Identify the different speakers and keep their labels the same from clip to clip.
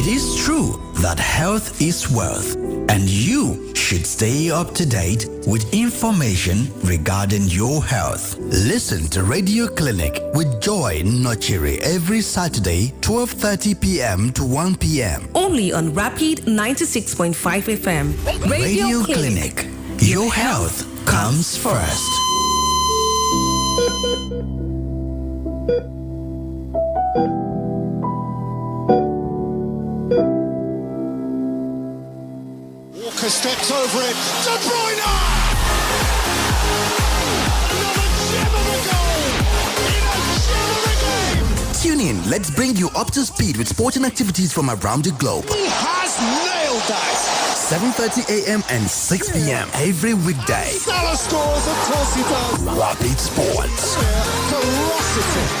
Speaker 1: It is true that health is wealth, and you should stay up to date with information regarding your health. Listen to Radio Clinic with Joy Nochiri every Saturday, 12:30 p.m. to 1 p.m.
Speaker 2: Only on Rapid 96.5 FM.
Speaker 1: Radio Clinic. Your health comes first.
Speaker 3: Walker steps over it. De Bruyne! Another gem of a goal in a gem of a game.
Speaker 1: Tune in. Let's bring you up to speed with sporting activities from around the globe.
Speaker 3: He has nailed that.
Speaker 1: 7:30 a.m. and 6 p.m. every weekday.
Speaker 3: Salah scores, of course he does.
Speaker 1: Rapid Sports.
Speaker 3: Ferocity.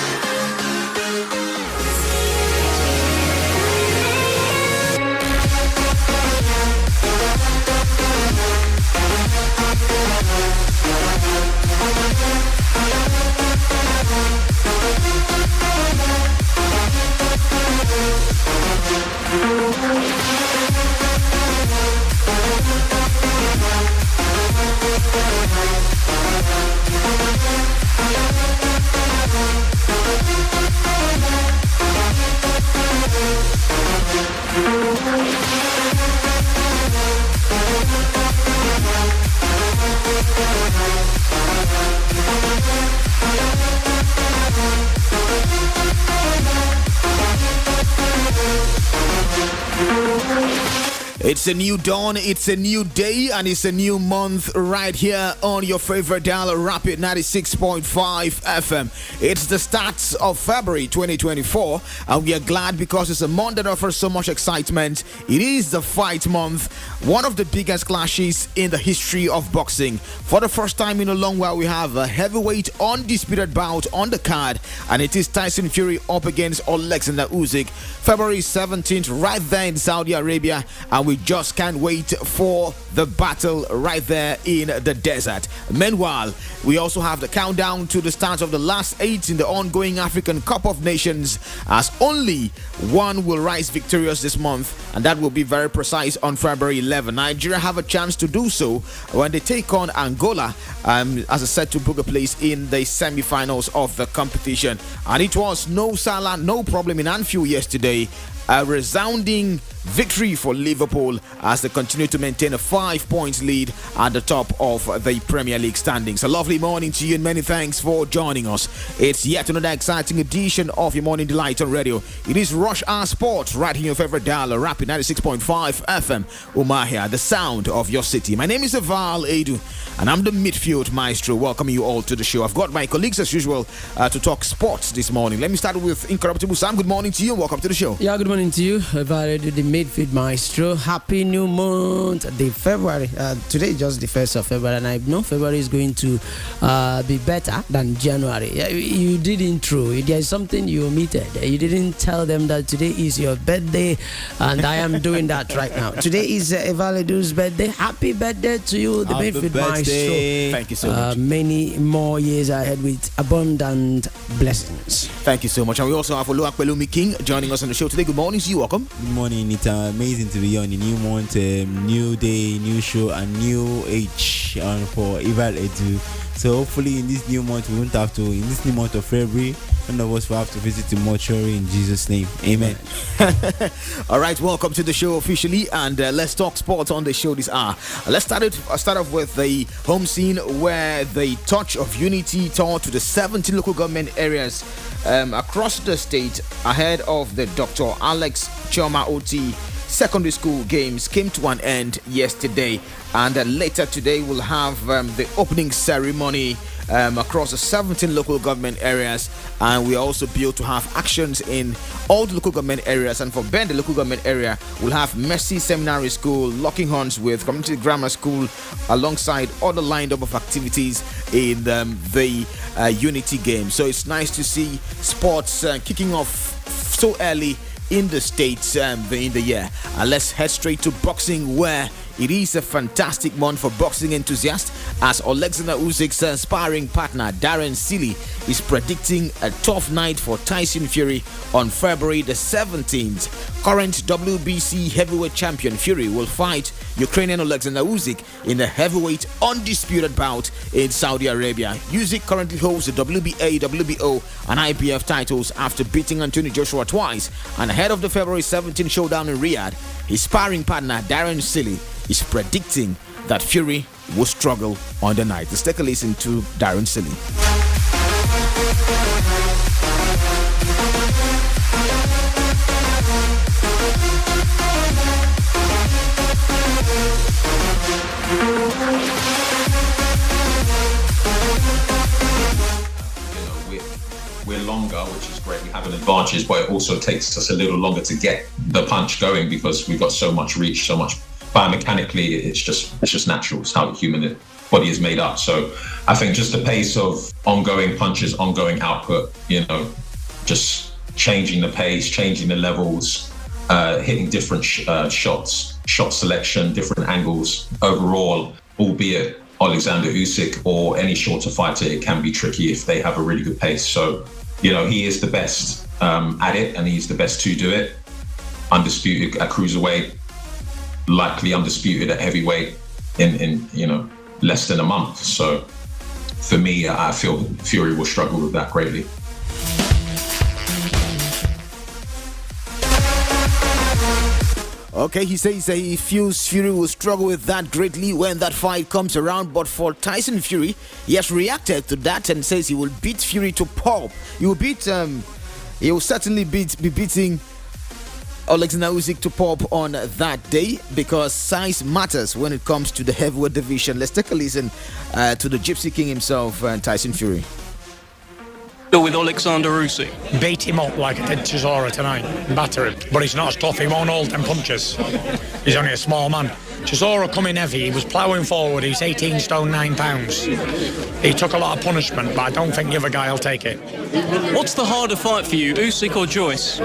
Speaker 4: It's a new dawn, it's a new day, and it's a new month right here on your favorite dial, Rapid 96.5 FM. It's the start of February 2024, and we are glad because it's a month that offers so much excitement. It is the fight month, one of the biggest clashes in the history of boxing. For the first time in a long while, we have a heavyweight undisputed bout on the card, and it is Tyson Fury up against Alexander Usyk, February 17th, right there in Saudi Arabia, and we just can't wait for the battle right there in the desert. Meanwhile, we also have the countdown to the start of the last 8 in the ongoing African Cup of Nations, as only one will rise victorious this month, and that will be very precise on February 11. Nigeria have a chance to do so when they take on Angola, as I said, to book a place in the semi-finals of the competition. And it was no Salah, no problem in Anfield yesterday. A resounding victory for Liverpool as they continue to maintain a 5-point lead at the top of the Premier League standings. A lovely morning to you and many thanks for joining us. It's yet another exciting edition of your Morning Delight on radio. It is Rush Hour Sports right here in your favorite dial, Rapid 96.5 FM, Umahia, the sound of your city. My name is Aval Edu and I'm the midfield maestro. Welcoming you all to the show. I've got my colleagues as usual to talk sports this morning. Let me start with Incorruptible Sam. Good morning to you and welcome to the show.
Speaker 5: Yeah, good morning to you. Aval Edu, the midfield maestro. Happy new month, the February. Today is just the 1st of February, and I know February is going to be better than January. You did intro. There is something you omitted. You didn't tell them that today is your birthday, and I am doing that right now. Today is Aval Edu's birthday. Happy birthday to you, the midfield maestro.
Speaker 4: Thank you so much.
Speaker 5: Many more years ahead with abundant blessings.
Speaker 4: Thank you so much. And we also have Oluwapelumi King joining us on the show today. Good morning to you. Welcome.
Speaker 6: Good morning. It's amazing to be on a new month, new day, new show, and new age for Aval Edu. So hopefully in this new month we won't have to, in this new month of February, none of us will have to visit the mortuary in Jesus' name. Amen.
Speaker 4: All right, welcome to the show officially, and let's talk sports on the show this hour. Let's start off with the home scene where the Touch of Unity tour to the 17 local government areas across the state ahead of the Dr. Alex Chioma Oti secondary school games came to an end yesterday, and later today we'll have the opening ceremony across the 17 local government areas, and we are also built to have actions in all the local government areas. And for Ben, the local government area, we'll have Mercy Seminary School locking horns with Community Grammar School alongside other lined up of activities in the Unity game. So it's nice to see sports kicking off so early in the States in the year. Let's head straight to boxing, where it is a fantastic month for boxing enthusiasts, as Alexander Usyk's sparring partner Darren Seeley is predicting a tough night for Tyson Fury on February the 17th. Current WBC heavyweight champion Fury will fight Ukrainian Alexander Usyk in the heavyweight undisputed bout in Saudi Arabia. Usyk currently holds the WBA, WBO, and IBF titles after beating Anthony Joshua twice. And ahead of the February 17th showdown in Riyadh, his sparring partner Darren Silly is predicting that Fury will struggle on the night. Let's take a listen to Darren Silly.
Speaker 7: We're longer, which is great. We have an advantage, but it also takes us a little longer to get the punch going because we've got so much reach, so much biomechanically. It's just natural. It's how the human body is made up. So I think just the pace of ongoing punches, ongoing output, just changing the pace, changing the levels, hitting different shots, shot selection, different angles. Overall, albeit Alexander Usyk or any shorter fighter, it can be tricky if they have a really good pace. So, he is the best at it, and he's the best to do it. Undisputed at cruiserweight, likely undisputed at heavyweight in less than a month. So, for me, I feel Fury will struggle with that greatly.
Speaker 4: Okay, he says he feels Fury will struggle with that greatly when that fight comes around. But for Tyson Fury, he has reacted to that and says he will beat Fury to pulp. He will certainly be beating Alexander Usyk to pulp on that day because size matters when it comes to the heavyweight division. Let's take a listen to the Gypsy King himself, Tyson Fury.
Speaker 8: With Alexander Usyk.
Speaker 9: Beat him up like I did Chisora tonight, batter him. But he's not as tough, he won't hold them punches. He's only a small man. Chisora coming heavy, he was ploughing forward, he's 18 stone 9 pounds. He took a lot of punishment, but I don't think the other guy will take it.
Speaker 8: What's the harder fight for you, Usyk or Joyce?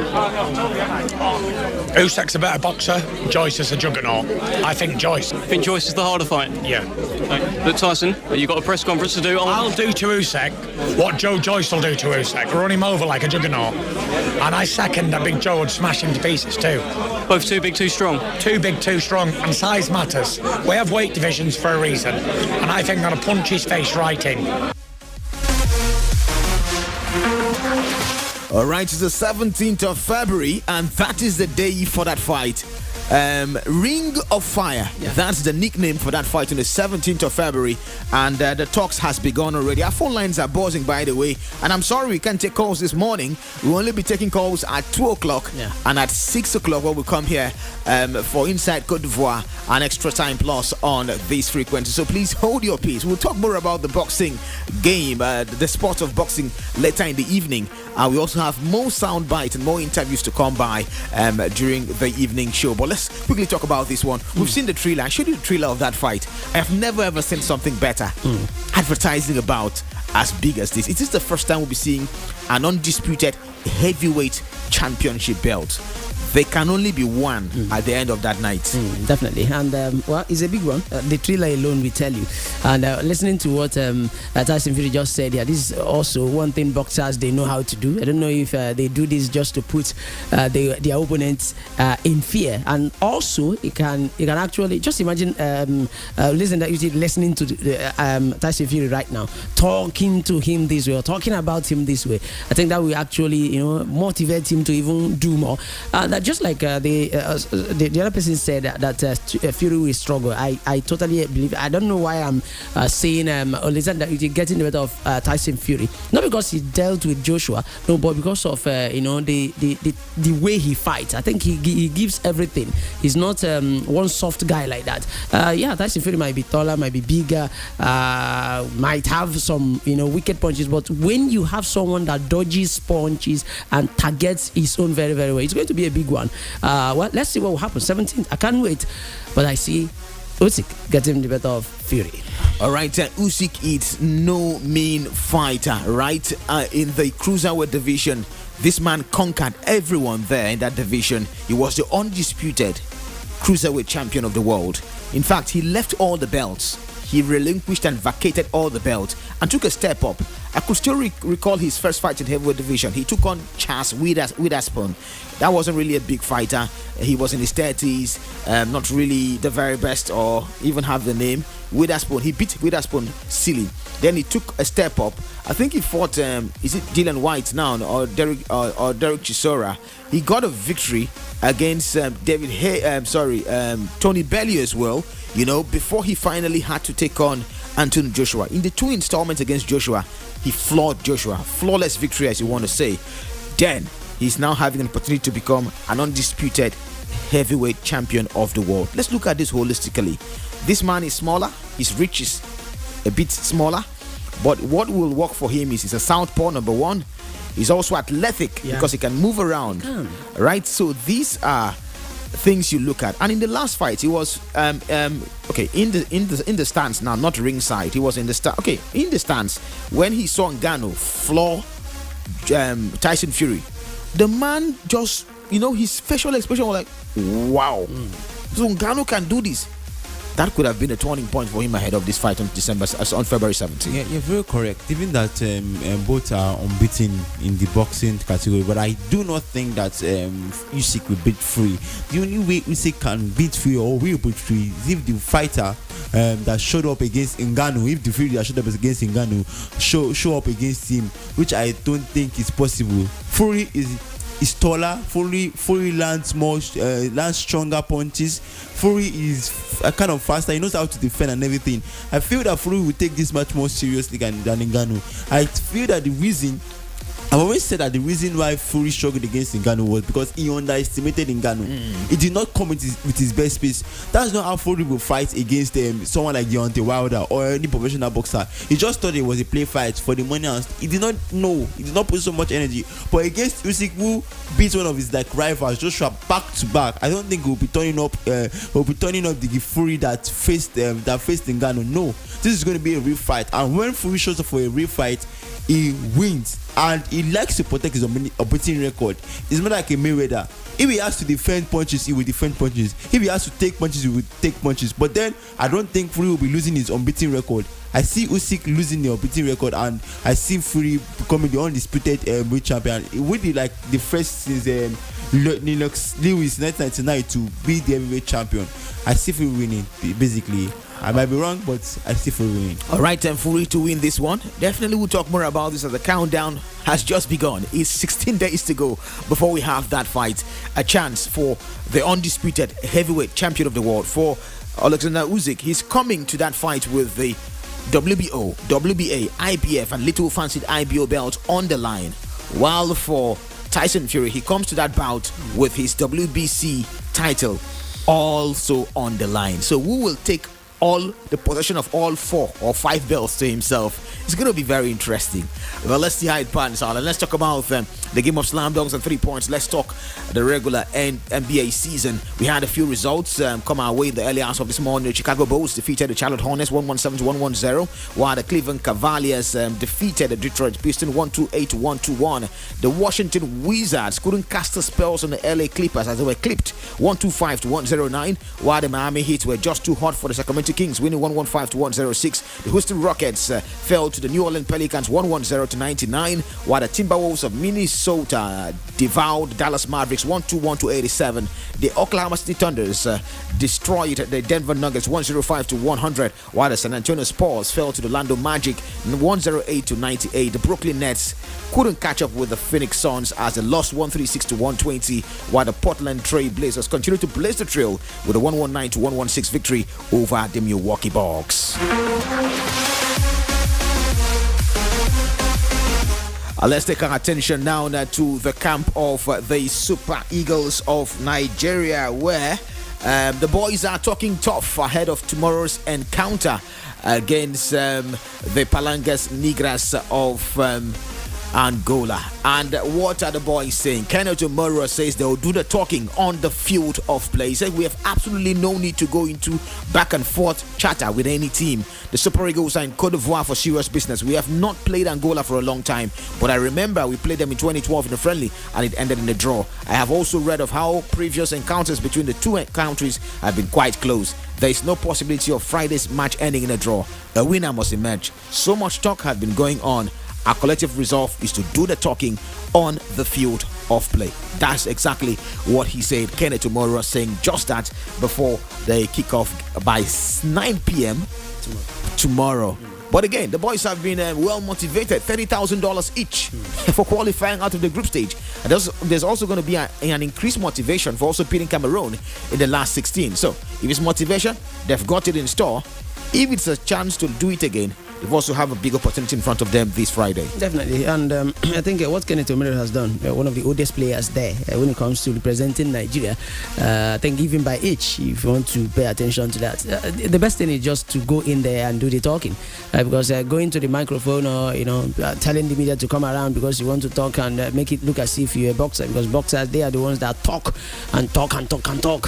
Speaker 9: Usyk's a better boxer, Joyce is a juggernaut. I think Joyce.
Speaker 8: I think Joyce is the harder fight?
Speaker 9: Yeah.
Speaker 8: Okay. Look, Tyson, you got a press conference to do.
Speaker 9: I'll do to Usyk what Joe Joyce will do to Usyk, run him over like a juggernaut. And I second that Big Joe would smash him to pieces too.
Speaker 8: Both too big, too strong?
Speaker 9: Too big, too strong, and size matters. We have weight divisions for a reason, and I think that'll punch his face right in.
Speaker 4: All right, it's the 17th of February, and that is the day for that fight. Ring of Fire, that's the nickname for that fight on the 17th of February, and the talks has begun already. Our phone lines are buzzing, by the way, and I'm sorry we can't take calls this morning. We'll only be taking calls at 2 o'clock and at 6 o'clock when we come here for Inside Côte d'Ivoire and Extra Time Plus on this frequency. So please hold your peace. We'll talk more about the boxing game, the sport of boxing later in the evening. We also have more sound bites and more interviews to come by during the evening show. But let's quickly talk about this one. We've seen the trailer. I showed you the trailer of that fight. I've never ever seen something better. Advertising about as big as this. It is the first time we'll be seeing an undisputed heavyweight championship belt. There can only be one at the end of that night.
Speaker 5: Definitely. And, it's a big one. The trailer alone will tell you. And listening to what Tyson Fury just said here, this is also one thing boxers, they know how to do. I don't know if they do this just to put their opponents in fear. And also, you can actually, just imagine, listening to Tyson Fury right now, talking to him this way, or talking about him this way. I think that will actually, motivate him to even do more. Just like the other person said that Fury will struggle. I totally believe. I don't know why I'm saying Alexander getting the better of Tyson Fury. Not because he dealt with Joshua, no, but because of the way he fights. I think he gives everything. He's not one soft guy like that. Tyson Fury might be taller, might be bigger, might have some wicked punches. But when you have someone that dodges punches and targets his own very, very well, it's going to be a big one. Let's see what will happen. 17th, I can't wait. But I see Usyk getting the better of Fury.
Speaker 4: All right, Usyk is no mean fighter, right? In the cruiserweight division, this man conquered everyone there in that division. He was the undisputed cruiserweight champion of the world. In fact, he left all the belts. he relinquished and vacated all the belts and took a step up. I could still recall his first fight in heavyweight division. He took on Chas Witherspoon. That wasn't really a big fighter. He was in his 30s, not really the very best or even have the name. Witherspoon, he beat Witherspoon silly. Then he took a step up. I think he fought, is it Dylan White now or Derek Chisora? He got a victory against Tony Bellew as well, before he finally had to take on Anthony Joshua. In the 2 installments against Joshua, he floored Joshua. Flawless victory, as you want to say. Then he's now having an opportunity to become an undisputed heavyweight champion of the world. Let's look at this holistically. This man is smaller, his reach is a bit smaller, but what will work for him is he's a southpaw, number one. He's also athletic because he can move around, right? So these are things you look at. And in the last fight, he was in the stands now, not ringside. He was in the stands when he saw Ngannou floor Tyson Fury. The man just, his facial expression was like, wow. So Ngannou can do this. That could have been a turning point for him ahead of this fight on February 17th.
Speaker 6: Yeah, you're very correct. Even that both are unbeaten in the boxing category, but I do not think that Usyk will beat Fury. The only way Usyk can beat Fury or will beat Fury is if the fighter that showed up against Ngannou, if the Fury that showed up against Ngannou show up against him, which I don't think is possible. Fury is taller. Fury lands stronger punches. Fury is kind of faster. He knows how to defend and everything. I feel that Fury will take this much more seriously than Ngannou. I feel that I've always said that the reason why Fury struggled against Ngannou was because he underestimated Ngannou. He did not come with his best pace. That's not how Fury will fight against someone like Deontay Wilder or any professional boxer. He just thought it was a play fight for the money, and he did not know. He did not put so much energy. But against Usyk, who beat one of his rivals, Joshua, back to back, I don't think he'll be turning up. He'll be turning up the Fury that faced Ngannou. No, this is going to be a real fight, and when Fury shows up for a real fight, he wins, and he likes to protect his unbeaten record. It's not like a Mayweather. If he has to defend punches, he will defend punches. If he has to take punches, he will take punches. But then I don't think Fury will be losing his unbeaten record. I see Usyk losing the unbeaten record, and I see Fury becoming the undisputed world champion. It would be like the first since Lennox Lewis 1999 to be the heavyweight champion. I see Fury winning, basically. I might be wrong, but I see Fury winning.
Speaker 4: All right, and Fury to win this one. Definitely we'll talk more about this as the countdown has just begun. It's 16 days to go before we have that fight. A chance for the undisputed heavyweight champion of the world, for Alexander Usyk. He's coming to that fight with the WBO, WBA, IBF, and little fancied IBO belt on the line. While for Tyson Fury, he comes to that bout with his WBC title also on the line. So who will take all the possession of all 4 or 5 belts to himself? It's going to be very interesting. Well, let's see how it pans out, and let's talk about the game of slam dunks and 3 points. Let's talk the regular NBA season. We had a few results come our way in the early hours of this morning. The Chicago Bulls defeated the Charlotte Hornets 117-110, while the Cleveland Cavaliers defeated the Detroit Pistons 128-121. The Washington Wizards couldn't cast a spells on the LA Clippers as they were clipped 125-109, while the Miami Heat were just too hot for the Sacramento Kings, winning 115-106. The Houston Rockets fell to the New Orleans Pelicans 110-99, while the Timberwolves of Minnesota devoured Dallas Mavericks 121-87. The Oklahoma City Thunders destroyed the Denver Nuggets 105-100, while the San Antonio Spurs fell to the Orlando Magic 108-98. The Brooklyn Nets couldn't catch up with the Phoenix Suns as they lost 136-120, while the Portland Trail Blazers continued to blaze the trail with a 119-116 victory over the Milwaukee Bucks. Let's take our attention now to the camp of the Super Eagles of Nigeria, where the boys are talking tough ahead of tomorrow's encounter against the Palangas Negras of Angola. And what are the boys saying? Kenneth Omoro says they will do the talking on the field of play. He said we have absolutely no need to go into back and forth chatter with any team. The Super Eagles are in Cote d'Ivoire for serious business. We have not played Angola for a long time, but I remember we played them in 2012 in a friendly and it ended in a draw. I have also read of how previous encounters between the two countries have been quite close. There is no possibility of Friday's match ending in a draw. A winner must emerge. So much talk has been going on. Our collective resolve is to do the talking on the field of play. That's exactly what he said. Kenneth Omoro saying just that before they kick off by 9 p.m. tomorrow. But again, the boys have been well motivated. $30,000 each for qualifying out of the group stage. And there's also going to be an increased motivation for also beating Cameroon in the last 16. So if it's motivation, they've got it in store. If it's a chance to do it again, they've also have a big opportunity in front of them this Friday.
Speaker 5: Definitely. And I think what Kenneth Omiro has done, one of the oldest players there when it comes to representing Nigeria, I think even by age, if you want to pay attention to that, the best thing is just to go in there and do the talking. Because going to the microphone or, telling the media to come around because you want to talk and make it look as if you're a boxer, because boxers, they are the ones that talk and talk and talk and talk.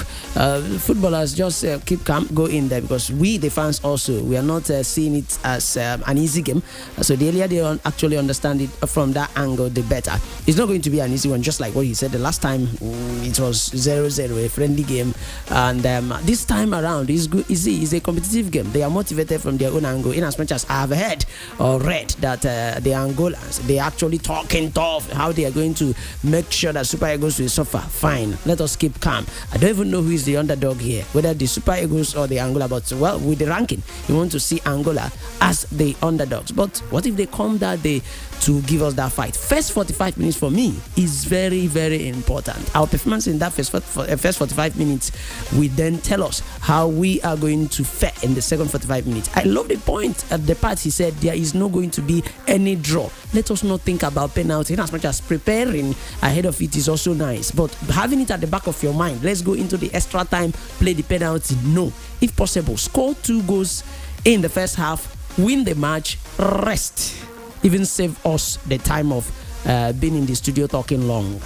Speaker 5: Footballers just keep calm, go in there, because we, the fans, also, we are not seeing it as an easy game. So the earlier they actually understand it from that angle, the better. It's not going to be an easy one, just like what he said the last time. It was 0-0, a friendly game, and this time around is good. It's a competitive game. They are motivated from their own angle. In as much as I have heard or read that the Angolans, they are actually talking tough, how they are going to make sure that Super Eagles will suffer. Fine, let us keep calm. I don't even know who is the underdog here, whether the Super Eagles or the Angola, but well, with the ranking, you want to see Angola as the underdogs. But what if they come that day to give us that fight? First 45 minutes for me is very, very important. Our performance in that first 45 minutes will then tell us how we are going to fare in the second 45 minutes. I love the point at the part he said there is not going to be any draw. Let us not think about penalty, in as much as preparing ahead of it is also nice, but having it at the back of your mind, let's go into the extra time, play the penalty. No, if possible, score 2 goals in the first half, win the match, rest, even save us the time of being in the studio talking long.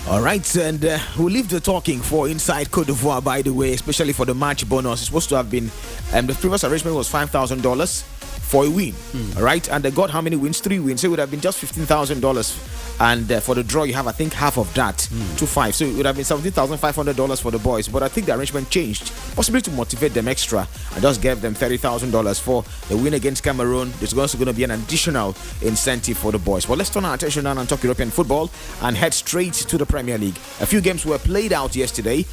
Speaker 4: All right, and we'll leave the talking for Inside Cote d'Ivoire, by the way, especially for the match bonus. It's supposed to have been, the previous arrangement was $5,000 for a win. All right, and they got how many wins? 3 wins. So it would have been just $15,000. And for the draw, you have, I think, half of that, 2.5. So it would have been $17,500 for the boys. But I think the arrangement changed, possibly to motivate them extra, and just gave them $30,000 for the win against Cameroon. There's also going to be an additional incentive for the boys. But let's turn our attention now and talk European football and head straight to the Premier League. A few games were played out yesterday.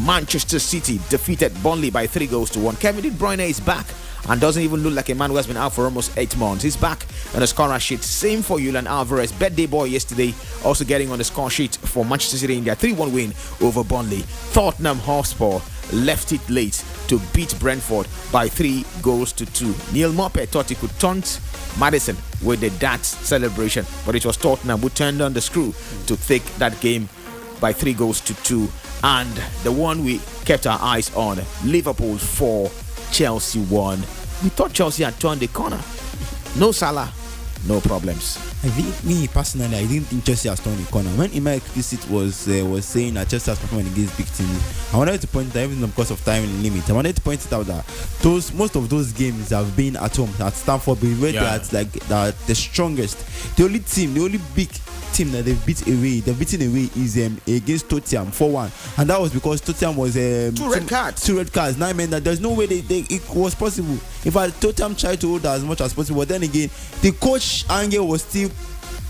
Speaker 4: Manchester City defeated Burnley by 3-1. Kevin De Bruyne is back and doesn't even look like a man who has been out for almost 8 months. He's back on the scorer sheet. Same for Julian Alvarez, birthday boy yesterday, also getting on the score sheet for Manchester City in their 3-1 win over Burnley. Tottenham Hotspur left it late to beat Brentford by 3-2. Neil Maupay thought he could taunt Maddison with the darts celebration, but it was Tottenham who turned on the screw to take that game by 3-2. And the one we kept our eyes on, Liverpool 4, Chelsea 1. We thought Chelsea had turned the corner. No Salah, no problems.
Speaker 6: I think, me personally, I didn't think Chelsea has turned the corner. When Emma Explicit was saying that Chelsea has performed against big teams, I wanted to point out, even because of time limit, I wanted to point it out that most of those games have been at home, at Stamford Bridge, where they're the strongest. The only big team that they've beaten away is against Tottenham 4-1, and that was because Tottenham was
Speaker 4: 2 red cards.
Speaker 6: Now I mean that there's no way it was possible. In fact, Tottenham tried to hold as much as possible, but then again, the coach Angel was still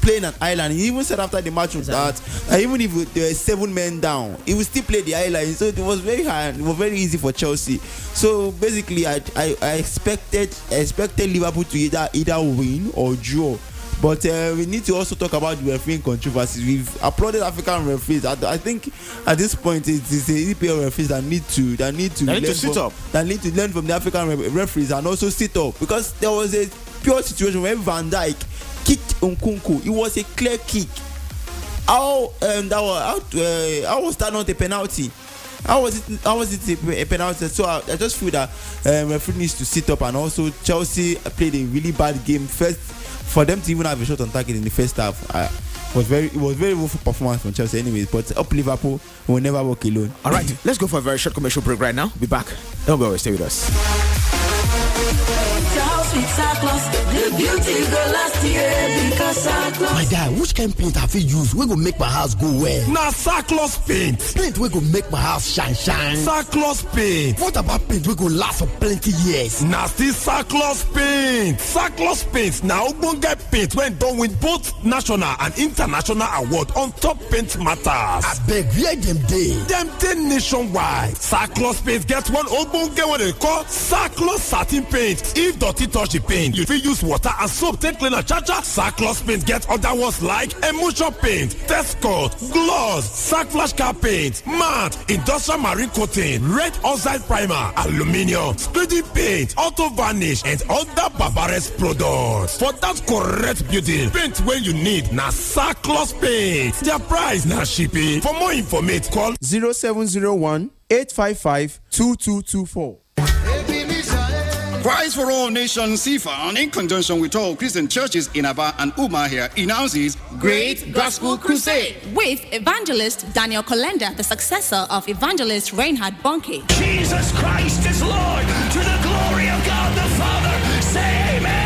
Speaker 6: playing an island. He even said after the match that even if there were 7 men down, he would still play the island. So it was very hard. It was very easy for Chelsea. So basically, I expected Liverpool to either win or draw. But we need to also talk about the refereeing controversies. We've applauded African referees. I think at this point it's the EPL referees that need to learn from the African referees and also sit up, because there was a pure situation where Van Dijk kicked Nkunku. It was a clear kick. How was that not a penalty? How was it a penalty? So I just feel that referee needs to sit up, and also Chelsea played a really bad game. for them to even have a shot on target in the first half, it was very woeful performance from Chelsea anyways. But up Liverpool will never walk alone.
Speaker 4: All right, let's go for a very short commercial break right now. Be back. Don't go away. Stay with us.
Speaker 1: My guy, which kind of paint have you used? We go make my house go well.
Speaker 3: Now Cyclops paint.
Speaker 1: Paint we go make my house shine.
Speaker 3: Cyclops paint.
Speaker 1: What about paint we go last for plenty years?
Speaker 3: Now still Cyclops paint. Cyclops paint. Now we get paint when done with both national and international award on top paint matters.
Speaker 1: I beg, where them day?
Speaker 3: Them 10 nationwide. Cyclops paint get one open get what they call Cyclops satin paint. If dirty touch the paint, you will use water and soap take clean a cha-cha. Cyclops paint get other ones like emulsion paint, test coat, gloss, sack flash car paint, matte, industrial marine coating, red oxide primer, aluminium, screening paint, auto varnish, and other Barbares products. For that correct building, paint where you need na Cyclops paint. Their price na shipping. For more information, call
Speaker 10: 0701 855 2224.
Speaker 11: Christ for All Nations CFAN, in conjunction with all Christian churches in Aba and Umahia, announces Great Gospel Crusade
Speaker 12: with evangelist Daniel Kolenda, the successor of evangelist Reinhard Bonnke.
Speaker 3: Jesus Christ is Lord, to the glory of God the Father. Say amen.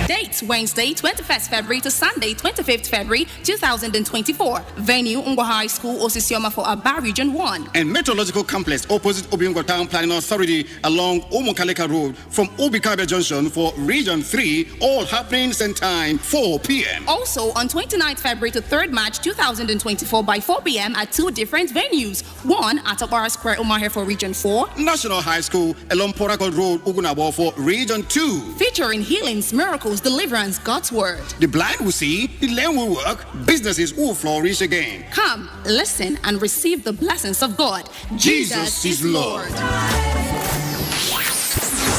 Speaker 12: Dates Wednesday 21st February to Sunday 25th February 2024. Venue Ungwa High School, Osisioma for Aba Region 1.
Speaker 11: And Meteorological Complex opposite Obiungo Town Planning Authority along Omokaleka Road from Obikabe Junction for Region 3. All happening same time 4 p.m.
Speaker 12: Also on 29th February to 3rd March 2024 by 4 p.m. at two different venues. One at Abara Square Umahe for Region 4.
Speaker 11: National High School along Porakot Road Ugunabo for Region 2.
Speaker 12: Featuring healings, miracles, deliverance, God's word.
Speaker 11: The blind will see, the lame will work, businesses will flourish again.
Speaker 12: Come, listen, and receive the blessings of God.
Speaker 11: Jesus is Lord.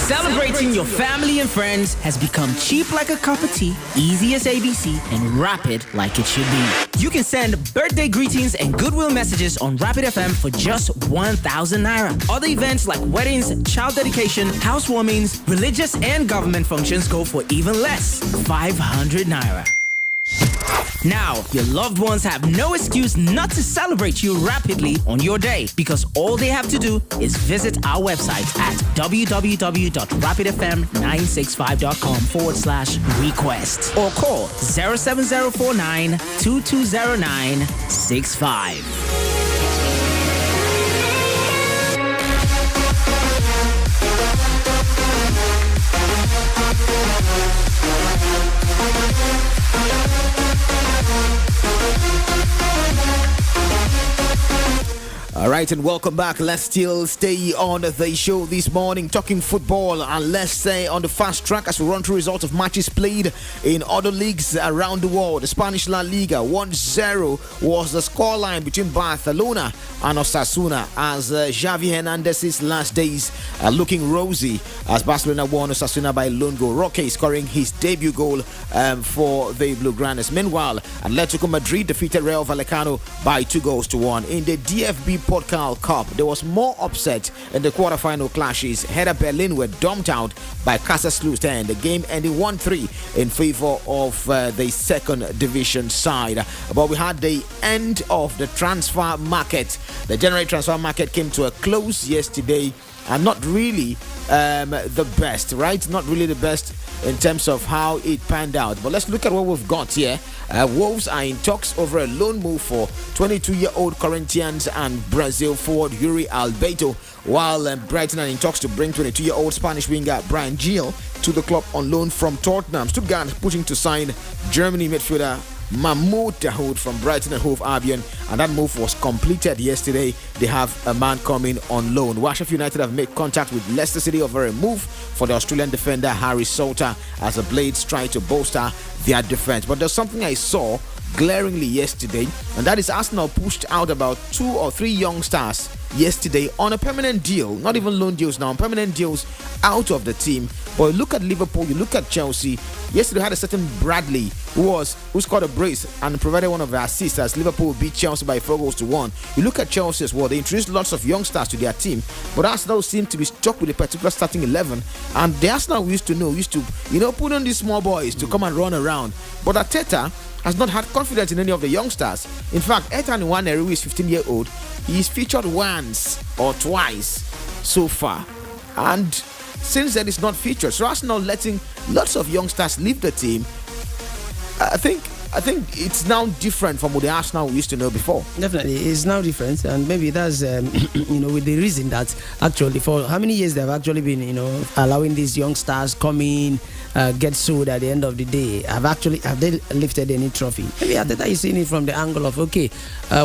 Speaker 13: Celebrating your family and friends has become cheap like a cup of tea, easy as ABC, and rapid like it should be. You can send birthday greetings and goodwill messages on Rapid FM for just 1,000 naira. Other events like weddings, child dedication, housewarmings, religious and government functions go for even less, 500 naira. Now, your loved ones have no excuse not to celebrate you rapidly on your day because all they have to do is visit our website at www.rapidfm965.com/request or call 07049 220965.
Speaker 4: All right, and welcome back. Let's still stay on the show this morning, talking football, and let's stay on the fast track as we run through results of matches played in other leagues around the world. The Spanish La Liga 1-0 was the scoreline between Barcelona and Osasuna as Xavi Hernandez's last days are looking rosy as Barcelona won Osasuna by a lone goal. Roque scoring his debut goal for the Blaugranas. Meanwhile, Atletico Madrid defeated Real Vallecano by 2-1. In the DFB Pokal Cup, there was more upset in the quarterfinal clashes. Hertha Berlin were dumped out by Kaiserslautern. The game ended 1-3 in favor of the second division side. But we had the end of the transfer market. The January transfer market came to a close yesterday, and not really the best, right? Not really the best in terms of how it panned out. But let's look at what we've got here. Wolves are in talks over a loan move for 22-year-old Corinthians and Brazil forward Yuri Alberto, while Brighton are in talks to bring 22-year-old Spanish winger Brian Gil to the club on loan from Tottenham. Stuttgart pushing to sign Germany midfielder Mahmoud Dahoud from Brighton and Hove Albion, and that move was completed yesterday. They have a man coming on loan. Sheffield United have made contact with Leicester City over a move for the Australian defender Harry Salter as the Blades try to bolster their defense. But there's something I saw glaringly yesterday, and that is Arsenal pushed out about 2 or 3 young stars yesterday on a permanent deal, not even loan deals now, permanent deals out of the team. But look at Liverpool, you look at Chelsea. Yesterday had a certain Bradley who scored a brace and provided one of the assists as Liverpool beat Chelsea by 4-1. You look at Chelsea as well, they introduced lots of young stars to their team, but Arsenal seemed to be stuck with a particular starting 11, and the Arsenal we used to put on these small boys to come and run around. But Arteta has not had confidence in any of the youngsters. In fact, Ethan Nwanery, who is 15-year-old, he's featured once or twice so far, and since then it's not featured. So Arsenal letting lots of youngsters leave the team. I think it's now different from what the Arsenal we used to know before.
Speaker 5: Definitely, it's now different, and maybe that's with the reason that actually for how many years they've actually been allowing these young stars come in, get sold at the end of the day. Have they lifted any trophy? Maybe Arteta is seeing it from the angle of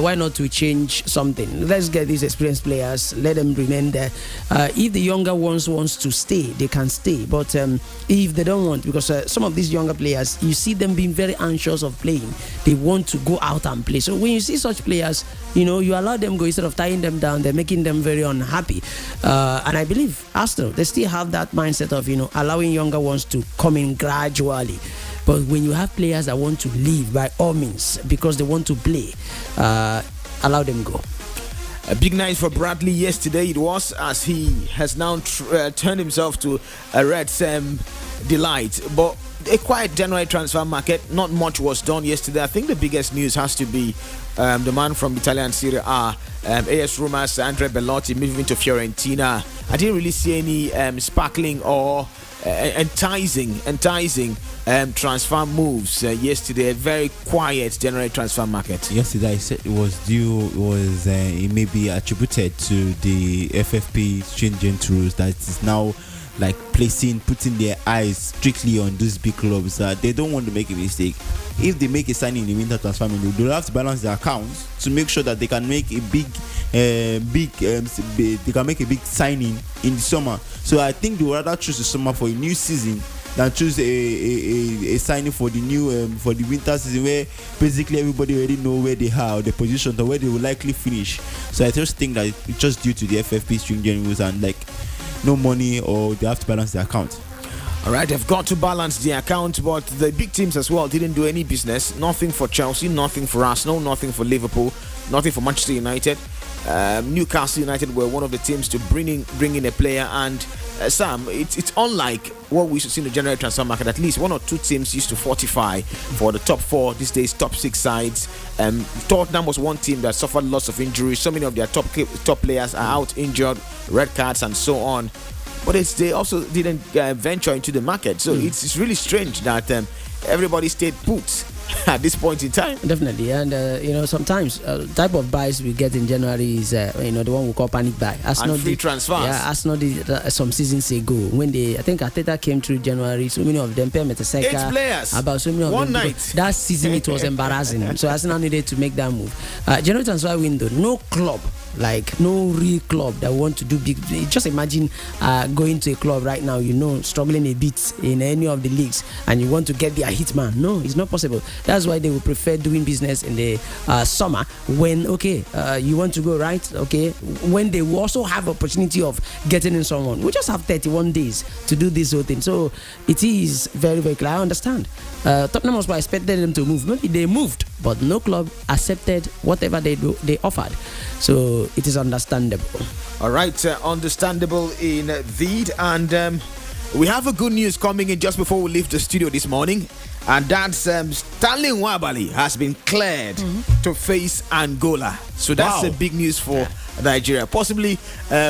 Speaker 5: why not to change something? Let's get these experienced players, let them remain there. If the younger ones wants to stay, they can stay. But if they don't want, because some of these younger players, you see them being very anxious of playing. They want to go out and play. So when you see such players, you allow them go instead of tying them down. They're making them very unhappy. And I believe Arsenal, they still have that mindset of allowing younger ones to come in gradually. But when you have players that want to leave by all means because they want to play, allow them go.
Speaker 4: A big night for Bradley yesterday it was, as he has now turned himself to a red delight. But a quiet January transfer market, not much was done yesterday. I think the biggest news has to be the man from Italian Serie A, AS Roma's Andrea Bellotti moving to Fiorentina. I didn't really see any sparkling or enticing transfer moves yesterday. A very quiet January transfer market.
Speaker 6: Yesterday I said it may be attributed to the FFP stringent rules that is now putting their eyes strictly on these big clubs. They don't want to make a mistake. If they make a signing in the winter transfer window, they'll have to balance their accounts to make sure that they can make a big signing in the summer. So I think they would rather choose the summer for a new season than choose a signing for the new for the winter season, where basically everybody already know where they are, the position, or where they will likely finish. So I just think that it's just due to the FFP stringent rules and no money, or they have to balance their account.
Speaker 4: All right, they've got to balance the account, but the big teams as well didn't do any business. Nothing for Chelsea, nothing for Arsenal, nothing for Liverpool, nothing for Manchester United. Newcastle United were one of the teams to bring in a player, and Sam, it's unlike what we used to see in the general transfer market. At least 1 or 2 teams used to fortify for the top 4, these days top 6 sides. Tottenham was one team that suffered lots of injuries. So many of their top players are out injured, red cards and so on. But they also didn't venture into the market. So it's really strange that everybody stayed put at this point in time.
Speaker 5: Definitely, and sometimes type of buys we get in January is the one we call panic buy.
Speaker 4: And free transfers.
Speaker 5: Yeah, Arsenal did some seasons ago when I think Arteta came through January. So many of them, Per Mertesacker,
Speaker 4: 8 players.
Speaker 5: About so many of
Speaker 4: one
Speaker 5: them.
Speaker 4: Night.
Speaker 5: That season it was embarrassing. So Arsenal needed to make that move. January transfer window, no club. No real club that want to do big. Just imagine going to a club right now, struggling a bit in any of the leagues, and you want to get their hitman. No, it's not possible. That's why they will prefer doing business in the summer when you want to go right. When they will also have opportunity of getting in someone. We just have 31 days to do this whole thing. So it is very, very clear. I understand. Tottenham was expected them to move. Maybe they moved, but no club accepted whatever they offered. So it is understandable.
Speaker 4: All right, understandable indeed. And we have a good news coming in just before we leave the studio this morning. And that's Stanley Nwabali has been cleared to face Angola. So that's a big news for Nigeria. Possibly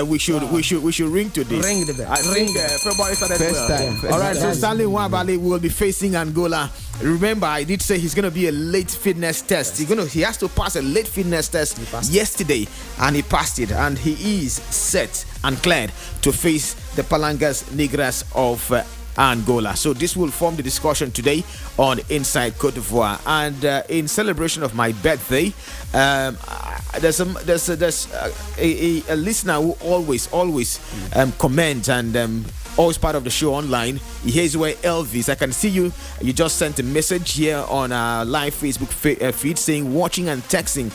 Speaker 4: we should ring to this.
Speaker 5: Ring the bell.
Speaker 4: February started
Speaker 10: First time.
Speaker 4: All right, so Stanley Nwabali will be facing Angola. Remember, I did say he's going to be a late fitness test. He has to pass a late fitness test yesterday, and he passed it, and he is set and cleared to face the Palangas Negras of Angola. So this will form the discussion today on Inside Cote d'Ivoire. And in celebration of my birthday, there's a listener who always comments and always part of the show online. Here's where Elvis, I can see you. You just sent a message here on our live Facebook feed saying watching and texting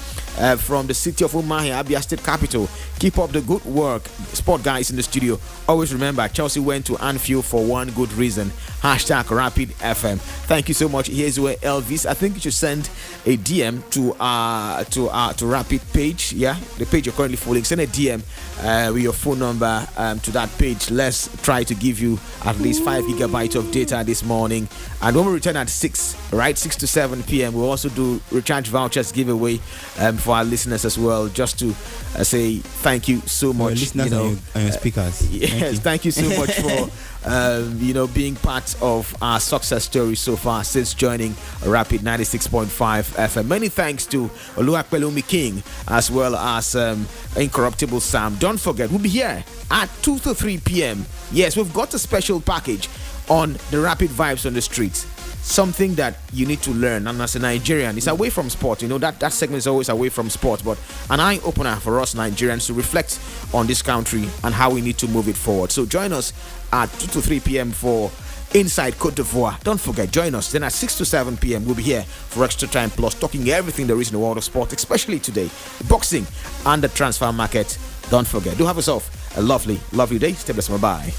Speaker 4: from the city of Umuahia, Abia State capital. Keep up the good work, sport guys in the studio. Always remember, Chelsea went to Anfield for one good reason. Hashtag Rapid FM. Thank you so much. Here's where Elvis. I think you should send a DM to Rapid page. Yeah, the page you're currently following. Send a DM with your phone number to that page. Let's try to give you at least 5 gigabytes of data this morning. And when we return at 6 to 7 p.m., we'll also do recharge vouchers giveaway for our listeners as well, just to say thank you so much.
Speaker 6: Listeners on your speakers.
Speaker 4: Yes, thank you so much for being part of our success story so far since joining Rapid 96.5 FM. Many thanks to Oluwapelumi King as well as Incorruptible Sam. Don't forget, we'll be here at 2 to 3 p.m. Yes, we've got a special package on the Rapid Vibes on the Streets. Something that you need to learn, and as a Nigerian, it's away from sport. That segment is always away from sport, but an eye-opener for us Nigerians to reflect on this country and how we need to move it forward. So join us at 2 to 3 p.m. for Inside Cote d'Ivoire. Don't forget, join us. Then at 6 to 7 p.m. we'll be here for Extra Time Plus, talking everything there is in the world of sport, especially today, boxing and the transfer market. Don't forget. Do have yourself a lovely, lovely day. Stay blessed. Bye.